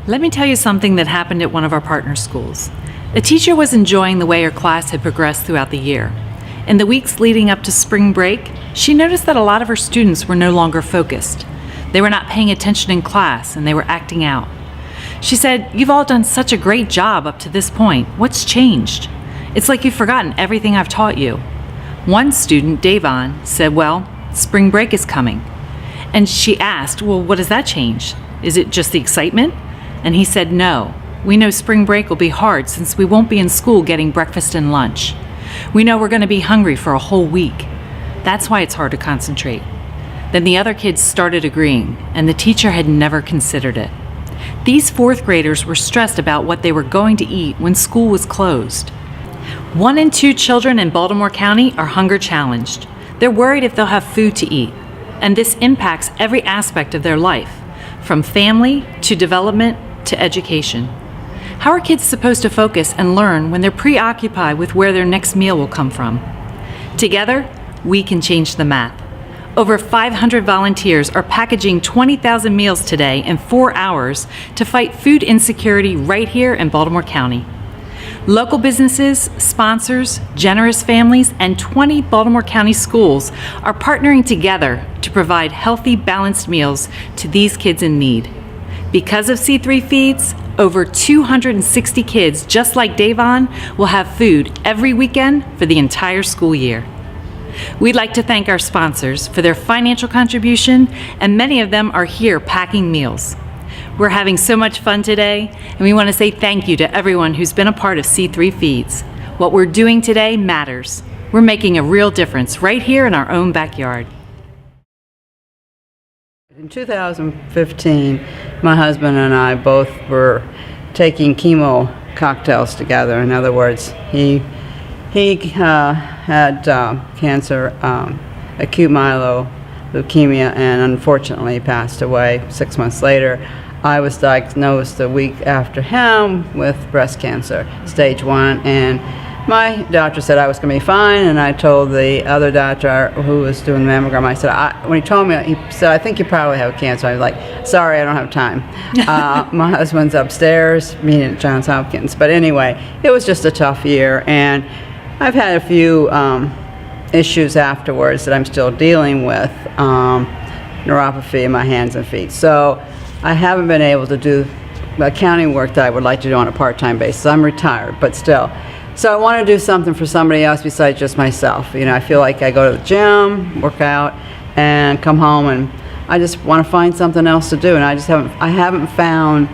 Let me tell you something that happened at one of our partner schools. A teacher was enjoying the way her class had progressed throughout the year. In the weeks leading up to spring break, she noticed that a lot of her students were no longer focused. They were not paying attention in class and they were acting out. She said, "You've all done such a great job up to this point. What's changed? It's like you've forgotten everything I've taught you." One student, Davon, said, "Well, spring break is coming." And she asked, "Well, what does that change? Is it just the excitement?" And he said, "No. We know spring break will be hard since we won't be in school getting breakfast and lunch. We know we're going to be hungry for a whole week. That's why it's hard to concentrate." Then the other kids started agreeing, and the teacher had never considered it. These fourth graders were stressed about what they were going to eat when school was closed. 1 in 2 children in Baltimore County are hunger challenged. They're worried if they'll have food to eat, and this impacts every aspect of their life, from family to development to education. How are kids supposed to focus and learn when they're preoccupied with where their next meal will come from? Together, we can change the map. Over 500 volunteers are packaging 20,000 meals today in 4 hours to fight food insecurity right here in Baltimore County. Local businesses, sponsors, generous families, and 20 Baltimore County schools are partnering together to provide healthy, balanced meals to these kids in need. Because of C3 Feeds, over 260 kids just like Davon will have food every weekend for the entire school year. We'd like to thank our sponsors for their financial contribution, and many of them are here packing meals. We're having so much fun today, and we want to say thank you to everyone who's been a part of C3 Feeds. What we're doing today matters. We're making a real difference right here in our own backyard. In 2015, my husband and I both were taking chemo cocktails together. In other words, he had cancer, acute myeloid leukemia, and unfortunately passed away 6 months later. I was diagnosed a week after him with breast cancer, stage 1, and my doctor said I was going to be fine, and I told the other doctor who was doing the mammogram, I said, when he told me, he said, "I think you probably have cancer." I was like, "Sorry, I don't have time." My husband's upstairs, meeting at Johns Hopkins. But anyway, it was just a tough year, and I've had a few issues afterwards that I'm still dealing with, neuropathy in my hands and feet. So I haven't been able to do the accounting work that I would like to do on a part-time basis. I'm retired, but still. So I want to do something for somebody else besides just myself. You know, I feel like I go to the gym, work out, and come home, and I just want to find something else to do, and I haven't found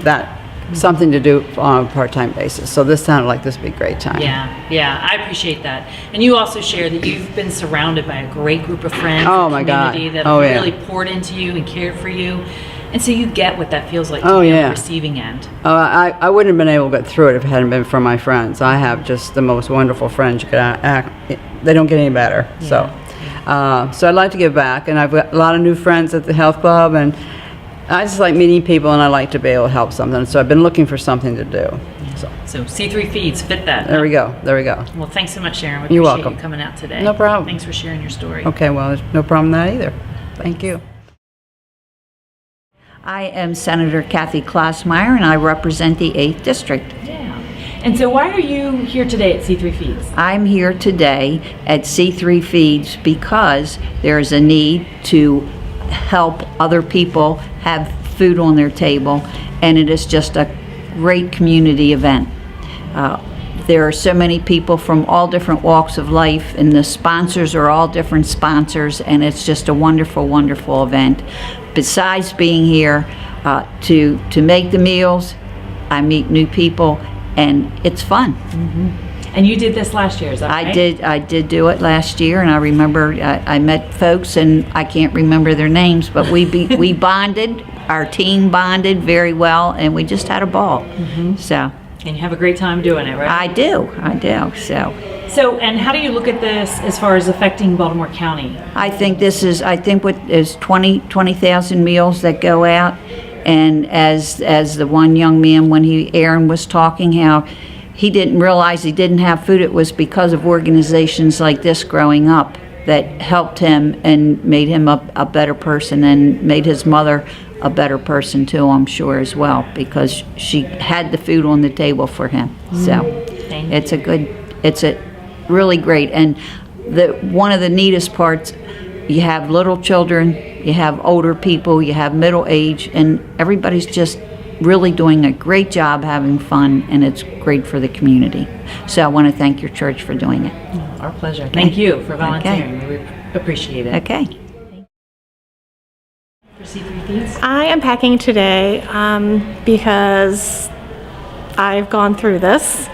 that something to do on a part-time basis. So this sounded like this would be a great time. Yeah, I appreciate that. And you also share that you've been surrounded by a great group of friends, oh my God, that have really poured into you and cared for you. And so you get what that feels like to be on the receiving end. I wouldn't have been able to get through it if it hadn't been for my friends. I have just the most wonderful friends you could they don't get any better. So I'd like to give back, and I've got a lot of new friends at the health club, and I just like meeting people, and I like to be able to help something. So I've been looking for something to do. So C3 Feeds fit that. There we go. Well, thanks so much, Sharon. We You're appreciate welcome. you coming out today. No problem. Thanks for sharing your story. Okay, well, there's no problem with that either. Thank you. I am Senator Kathy Klossmeyer, and I represent the 8th District. Yeah. And so why are you here today at C3 Feeds? I'm here today at C3 Feeds because there is a need to help other people have food on their table, and it is just a great community event. There are so many people from all different walks of life, and the sponsors are all different sponsors, and it's just a wonderful, wonderful event. Besides being here to make the meals, I meet new people, and it's fun. Mm-hmm. And you did this last year, is that right? I did do it last year, and I remember I met folks, and I can't remember their names, but we bonded, our team bonded very well, and we just had a ball. Mm-hmm. So. And you have a great time doing it, right? I do. So, and how do you look at this as far as affecting Baltimore County? I think what is 20,000 meals that go out, and as the one young man, when Aaron was talking, how he didn't realize he didn't have food, it was because of organizations like this growing up. that helped him and made him a better person, and made his mother a better person too, I'm sure, as well, because she had the food on the table for him. So it's a really great. And one of the neatest parts, you have little children, you have older people, you have middle age, and everybody's just really doing a great job, having fun, and it's great for the community. So I want to thank your church for doing it. Our pleasure. Thank you for volunteering. We appreciate it. Okay. For C3 Feeds? I am packing today because I've gone through this.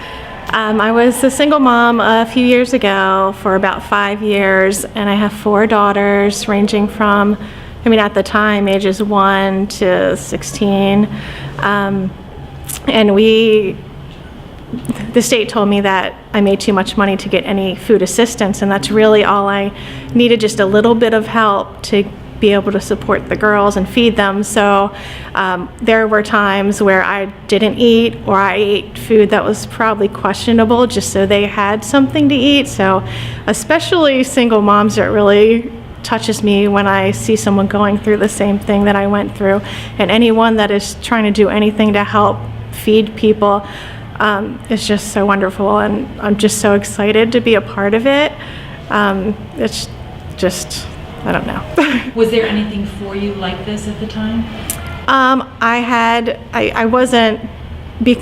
I was a single mom a few years ago for about 5 years, and I have 4 daughters ranging from, at the time, ages 1 to 16. And the state told me that I made too much money to get any food assistance, and that's really all I needed, just a little bit of help to be able to support the girls and feed them. So there were times where I didn't eat, or I ate food that was probably questionable just so they had something to eat. So especially single moms, it really touches me when I see someone going through the same thing that I went through. And anyone that is trying to do anything to help feed people is just so wonderful, and I'm just so excited to be a part of it. It's just, I don't know. Was there anything for you like this at the time? I wasn't,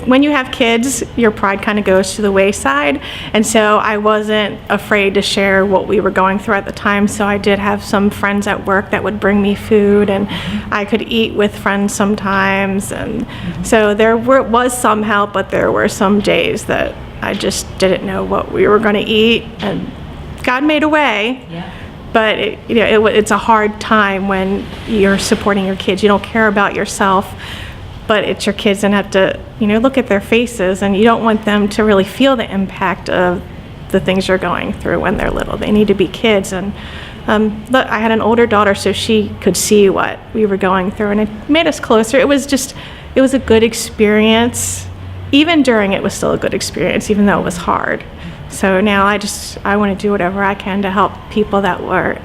when you have kids, your pride kind of goes to the wayside. And so I wasn't afraid to share what we were going through at the time. So I did have some friends at work that would bring me food, and I could eat with friends sometimes. And so there was some help, but there were some days that I just didn't know what we were going to eat. And God made a way. Yeah. But it's a hard time when you're supporting your kids. You don't care about yourself, but it's your kids, and have to look at their faces, and you don't want them to really feel the impact of the things you're going through when they're little. They need to be kids. And but I had an older daughter, so she could see what we were going through, and it made us closer. It was a good experience. Even during it was still a good experience, even though it was hard. So now I want to do whatever I can to help people that were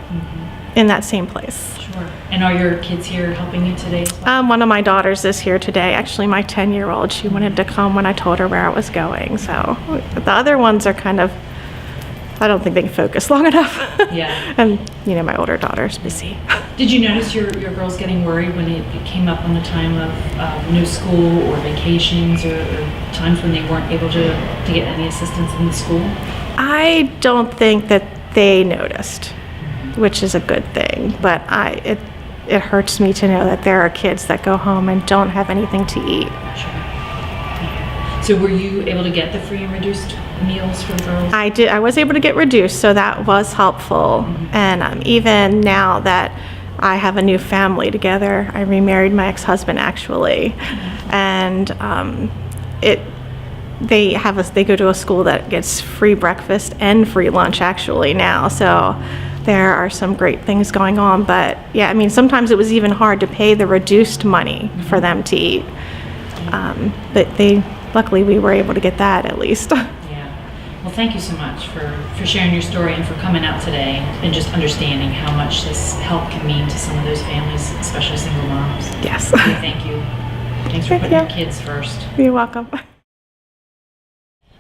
in that same place. Sure. And are your kids here helping you today as well? One of my daughters is here today. Actually, my 10-year-old, she wanted to come when I told her where I was going. So the other ones are kind of, I don't think they can focus long enough. Yeah. And, my older daughter's busy. Did you notice your girls getting worried when it came up on the time of no school or vacations, or times when they weren't able to get any assistance in the school? I don't think that they noticed, which is a good thing. But it hurts me to know that there are kids that go home and don't have anything to eat. Sure. So were you able to get the free and reduced meals for the girls? I did. I was able to get reduced, so that was helpful. And even now that I have a new family together, I remarried my ex-husband actually, and they go to a school that gets free breakfast and free lunch actually now. So there are some great things going on. But yeah, sometimes it was even hard to pay the reduced money for them to eat. But luckily we were able to get that at least. Yeah. Well, thank you so much for sharing your story and for coming out today and just understanding how much this help can mean to some of those families, especially single moms. Yes. So thank you. Thanks for Thank putting you. your kids first. You're welcome.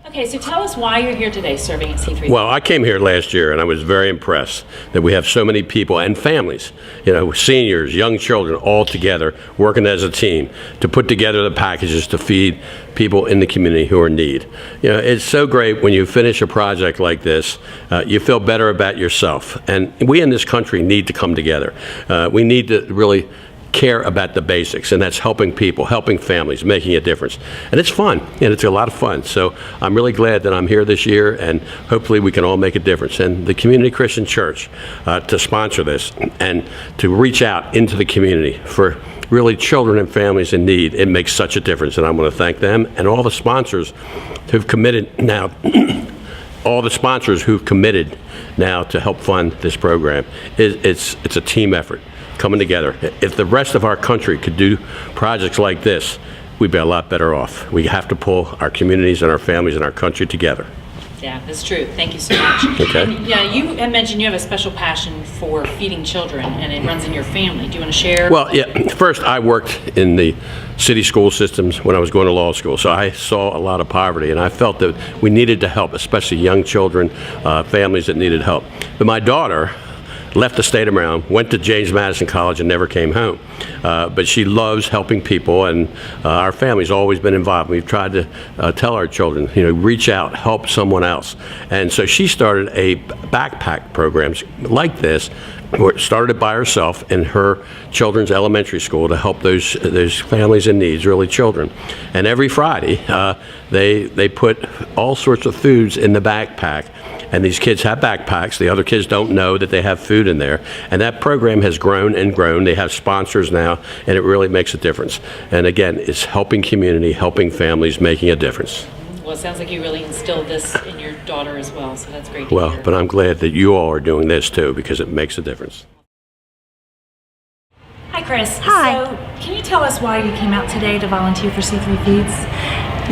Okay, so tell us why you're here today serving at C3. Well, I came here last year and I was very impressed that we have so many people and families, seniors, young children, all together working as a team to put together the packages to feed people in the community who are in need. It's so great when you finish a project like this, you feel better about yourself. And we in this country need to come together. We need to really care about the basics, and that's helping people, helping families, making a difference. And it's fun, and it's a lot of fun. So I'm really glad that I'm here this year, and hopefully we can all make a difference. And the Community Christian Church to sponsor this and to reach out into the community for really children and families in need, it makes such a difference. And I want to thank them and all the sponsors who've committed now to help fund this program. It's a team effort coming together. If the rest of our country could do projects like this, we'd be a lot better off. We have to pull our communities and our families and our country together. Yeah, that's true. Thank you so much. Okay. And, yeah, you had mentioned you have a special passion for feeding children, and it runs in your family. Do you want to share? Well, yeah, first I worked in the city school systems when I was going to law school, so I saw a lot of poverty, and I felt that we needed to help, especially young children, families that needed help. But my daughter left the state of Maryland, went to James Madison College, and never came home. But she loves helping people, and our family's always been involved. We've tried to tell our children, reach out, help someone else. And so she started a backpack program like this, started by herself in her children's elementary school to help those families in need, really children. And every Friday, they put all sorts of foods in the backpack. And these kids have backpacks. The other kids don't know that they have food in there. And that program has grown and grown. They have sponsors now, and it really makes a difference. And again, it's helping community, helping families, making a difference. Well, it sounds like you really instilled this in your daughter as well, so that's great to Well, hear. but I'm glad that you all are doing this too, because it makes a difference. Hi, Chris. Hi. So, can you tell us why you came out today to volunteer for C3 Feeds?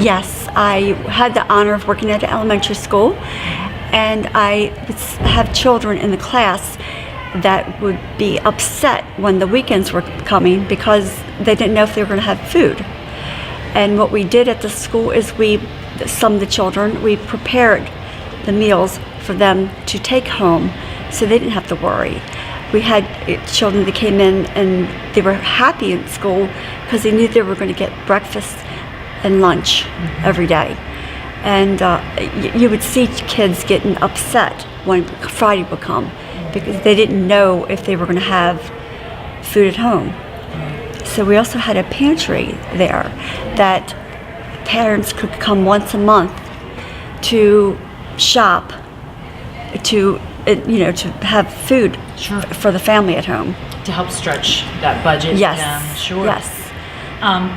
Yes, I had the honor of working at an elementary school, and I have children in the class that would be upset when the weekends were coming because they didn't know if they were going to have food. And what we did at the school is some of the children, we prepared the meals for them to take home so they didn't have to worry. We had children that came in and they were happy in school because they knew they were going to get breakfast and lunch every day. And you would see kids getting upset when Friday would come because they didn't know if they were going to have food at home. So we also had a pantry there that parents could come once a month to shop, to have food for the family at home. To help stretch that budget. Yes. Sure. Yes.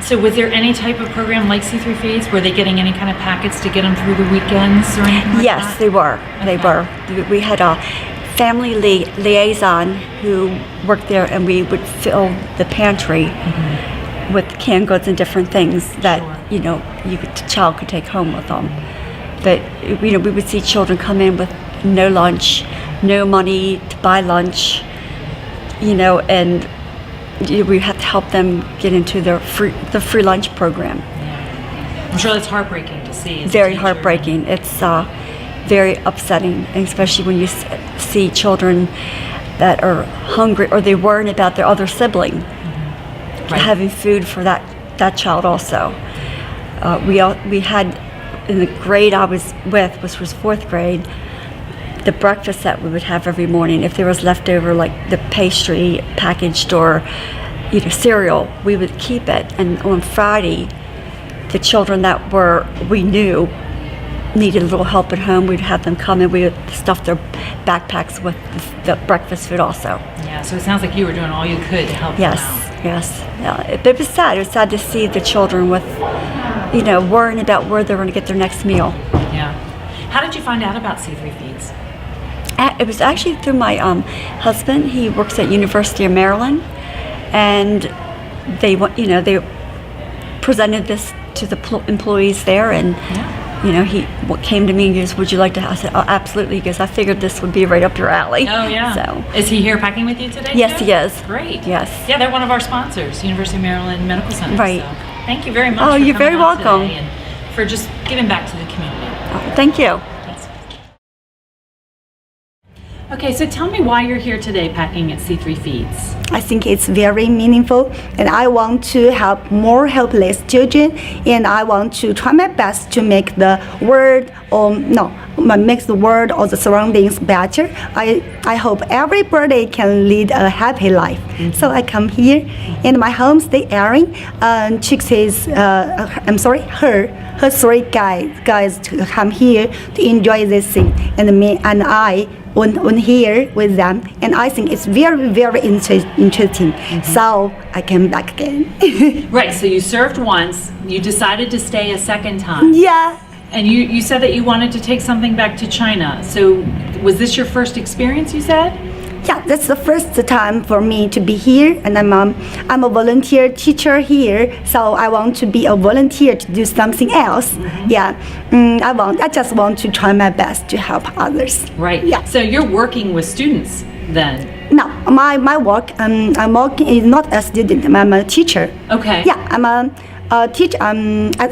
So was there any type of program like C3 Feeds? Were they getting any kind of packets to get them through the weekends or anything like Yes, that? they were. They were. We had a family liaison who worked there, and we would fill the pantry with canned goods and different things that the child could take home with them. But we would see children come in with no lunch, no money to buy lunch, and we have to help them get into the free lunch program. I'm sure that's heartbreaking to see. as a Very teacher. heartbreaking. It's very upsetting, and especially when you see children that are hungry or they worry about their other sibling having food for that child also. We had in the grade I was with, which was 4th grade, the breakfast that we would have every morning. If there was leftover, like the pastry packaged or cereal, we would keep it. And on Friday, the children that we knew needed a little help at home, we'd have them come and we would stuff their backpacks with the breakfast food also. Yeah, so it sounds like you were doing all you could to help Yes, them out. yes. Yeah, but it was sad. It was sad to see the children with, worrying about where they're going to get their next meal. Yeah. How did you find out about C3 Feeds? It was actually through my husband. He works at University of Maryland, and they presented this to the employees there, and he came to me and goes, "Would you like to?" I said, "Oh, absolutely." He goes, "I figured this would be right up your alley." Oh, yeah. So Is he here packing with you today? Yes, too? he is. Great. Yes. Yeah, they're one of our sponsors, University of Maryland Medical Center. Right. So thank you very much. Oh, for you're coming very out welcome. today and for just giving back to the community. Thank you. Thanks. Okay, so tell me why you're here today packing at C3 Feeds. I think it's very meaningful, and I want to help more helpless children, and I want to try my best to make the world, makes the world or the surroundings better. I hope everybody can lead a happy life. So I come here, and my homestay Erin, her 3 guys to come here to enjoy this thing, and me and I went here with them, and I think it's very, very interesting. So I came back again. Right, so you served once, you decided to stay a second time. Yeah. And you said that you wanted to take something back to China. So was this your first experience, you said? yeah, that's the first time for me to be here, and I'm a volunteer teacher here, so I want to be a volunteer to do something else. Yeah, I just want to try my best to help others. Right. Yeah. So you're working with students then? No, my work, I'm working is not a student. I'm a teacher. Okay. Yeah, I'm a teacher.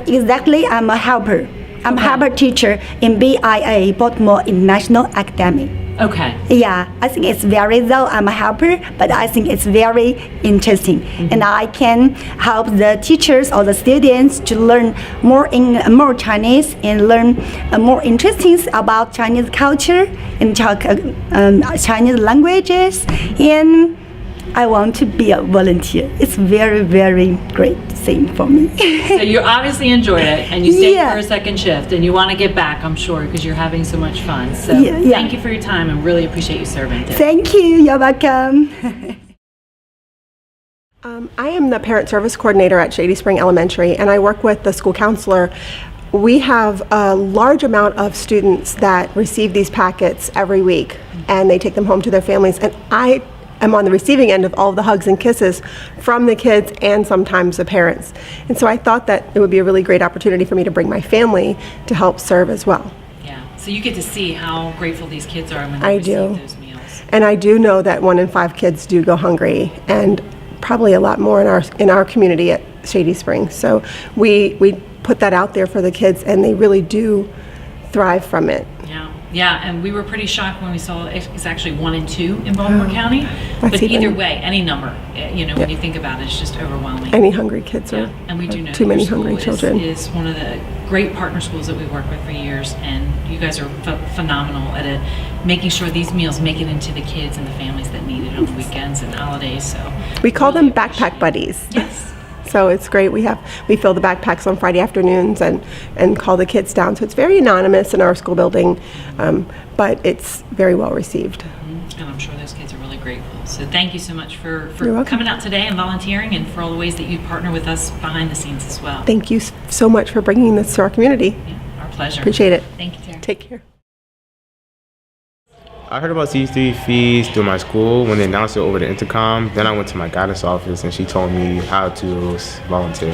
Exactly, I'm a helper. I'm a helper teacher in BIA, Baltimore International Academy. Okay. Yeah, I think it's very, though I'm a helper, but I think it's very interesting. And I can help the teachers or the students to learn more Chinese and learn more interesting about Chinese culture and talk Chinese languages. And I want to be a volunteer. It's very, very great thing for me. So you obviously enjoyed it, and you stayed Yeah. for a second shift, and you want to get back, I'm sure, because you're having so much fun. So Yeah, yeah. thank you for your time, and really appreciate you serving today. Thank you. You're welcome. I am the parent service coordinator at Shady Spring Elementary, and I work with the school counselor. We have a large amount of students that receive these packets every week, and they take them home to their families, and I am on the receiving end of all of the hugs and kisses from the kids and sometimes the parents. And so I thought that it would be a really great opportunity for me to bring my family to help serve as well. Yeah. So you get to see how grateful these kids are when they I receive do. those meals. And I do know that 1 in 5 kids do go hungry, and probably a lot more in our community at Shady Springs. So we put that out there for the kids, and they really do thrive from it. Yeah. Yeah, and we were pretty shocked when we saw it's actually 1 in 2 in Baltimore County. that's But either even- way, any number, when you think about it, it's just overwhelming. Any hungry kids Yeah, are and we do know too that many your school hungry children. is one of the great partner schools that we work with for years, and you guys are phenomenal at it, making sure these meals make it into the kids and the families that need it on the weekends and holidays. So We call really them backpack buddies. Yes. So it's great. We fill the backpacks on Friday afternoons and call the kids down. So it's very anonymous in our school building, but it's very well received. And I'm sure those kids are really grateful. So thank you so much for You're welcome. coming out today and volunteering, and for all the ways that you partner with us behind the scenes as well. Thank you so much for bringing this to our community. Yeah, our pleasure. Appreciate it. Thank you, Tara. Take care. I heard about C3 fees through my school when they announced it over the intercom. Then I went to my guidance office and she told me how to volunteer.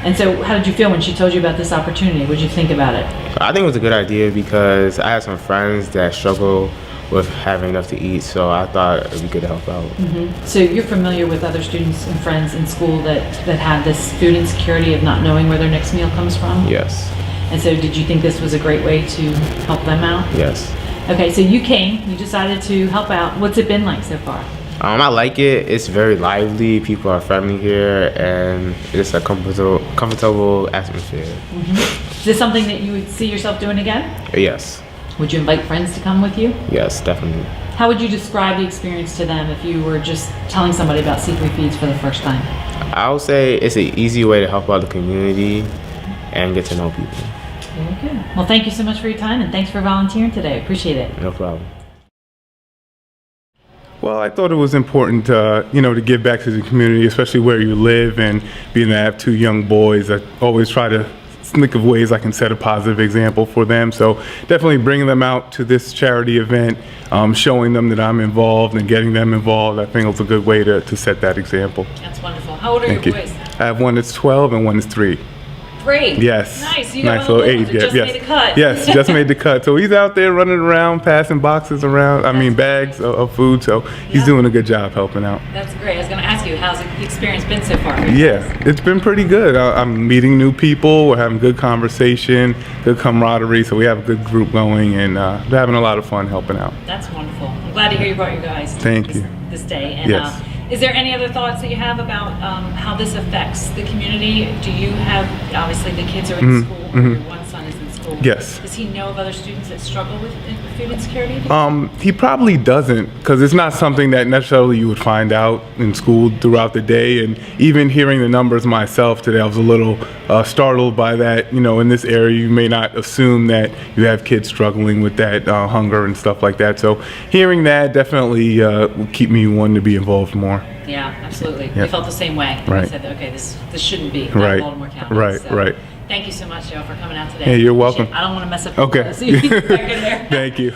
And so how did you feel when she told you about this opportunity? What did you think about it? I think it was a good idea because I had some friends that struggle with having enough to eat, so I thought it would be good to help out. So you're familiar with other students and friends in school that have this food insecurity of not knowing where their next meal comes from? Yes, And so did you think this was a great way to help them out? yes. Okay, so you decided to help out. What's it been like so far? I like it. It's very lively. People are friendly here, and it's a comfortable atmosphere. Is this something that you would see yourself doing again? Yes, Would you invite friends to come with you? yes, definitely. How would you describe the experience to them if you were just telling somebody about C3 Feeds for the first time? I would say it's an easy way to help out the community and get to know people. Very good. Well, thank you so much for your time, and thanks for volunteering today. Appreciate it. No problem. Well, I thought it was important, to give back to the community, especially where you live, and being that I have 2 young boys, I always try to think of ways I can set a positive example for them. So definitely bringing them out to this charity event, showing them that I'm involved and getting them involved, I think it's a good way to set that example. That's wonderful. How old are Thank your you. boys? I have one that's 12 and one that's 3. 3. Yes. Nice. You got Nice one of the little little ones that age just gap. made the cut. Yes, just made the cut. So he's out there running around, passing boxes around. Bags of food. So he's doing a good job helping out. That's great. I was going to ask you, how's the experience been so far? Yeah, it's been pretty good. I'm meeting new people. We're having good conversation, good camaraderie. So we have a good group going, and they're having a lot of fun helping out. That's wonderful. I'm glad to hear you brought your guys Thank you. this day. And, Yes. is there any other thoughts that you have about how this affects the community? Do you have, obviously the kids are in school, or your one son is in school. Yes. Does he know of other students that struggle with food insecurity? He probably doesn't, because it's not something that necessarily you would find out in school throughout the day. And even hearing the numbers myself today, I was a little startled by that. In this area, you may not assume that you have kids struggling with that hunger and stuff like that. So hearing that definitely will keep me wanting to be involved more. Yeah, absolutely. Yeah. We felt the same way. Right. We said, okay, this shouldn't be not Right. Baltimore County. Right, So, right. Thank you so much, Joe, for coming out today. Hey, you're Appreciate welcome. it. I don't want to mess up. Okay. So you can get back in there. Thank you.